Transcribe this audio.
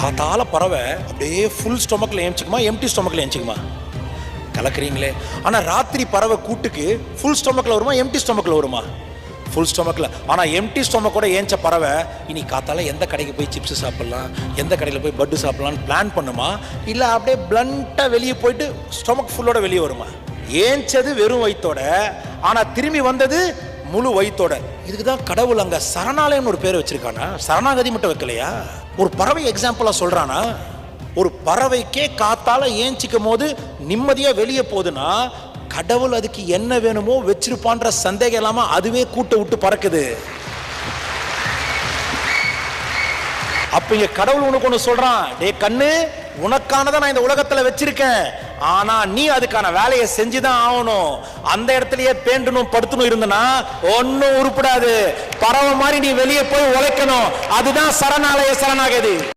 காத்தால பறவை அப்படியே ஃபுல் ஸ்டொமக்கில் ஏஞ்சிக்குமா, எம்டி ஸ்டொமக்கில் ஏஞ்சிக்குமா? கலக்குறீங்களே. ஆனால் ராத்திரி பறவை கூட்டுக்கு ஃபுல் ஸ்டொமக்கில் வருமா, எம்டி ஸ்டொமக்கில் வருமா? ஃபுல் ஸ்டொமக்கில். ஆனால் எம்டி ஸ்டொமக்கோட ஏஞ்ச பறவை இனி காத்தால எந்த கடைக்கு போய் சிப்ஸ் சாப்பிட்லாம், எந்த கடையில் போய் பட்டு சாப்பிட்லான்னு பிளான் பண்ணுமா, இல்லை அப்படியே பிளண்ட்டாக வெளியே போயிட்டு ஸ்டொமக் ஃபுல்லோட வெளியே வருமா? ஏஞ்சது வெறும் வயிற்றோட, ஆனால் திரும்பி வந்தது முழு வயிற்றோட. இதுக்கு தான் கடவுள் அங்கே சரணாலயம்னு ஒரு பேர் வச்சிருக்கானா? சரணாகதி மட்டும் வைக்கலையா? ஒரு பறவை எக்ஸாம்பிளாக சொல்கிறானா? ஒரு பறவைக்கே காத்தால ஏஞ்சிக்கும் போது நிம்மதியாக வெளியே போகுதுன்னா, கடவுள் அதுக்கு என்ன வேணுமோ வச்சிருப்பான்ற சந்தேகம் இல்லாம அதுவே கூட்ட விட்டு பறக்குது. அப்ப இங்க கடவுள் உனக்கு ஒண்ணு சொல்றான், டே கண்ணு, உனக்கானதை நான் இந்த உலகத்துல வச்சிருக்கேன், ஆனா நீ அதுக்கான வேலையை செஞ்சுதான் ஆகணும். அந்த இடத்துலயே பேண்டணும் படுத்தணும் இருந்தனா ஒன்னும் உருப்படாது. பறவை மாதிரி நீ வெளியே போய் உழைக்கணும். அதுதான் சரணாலய சரணாகதி.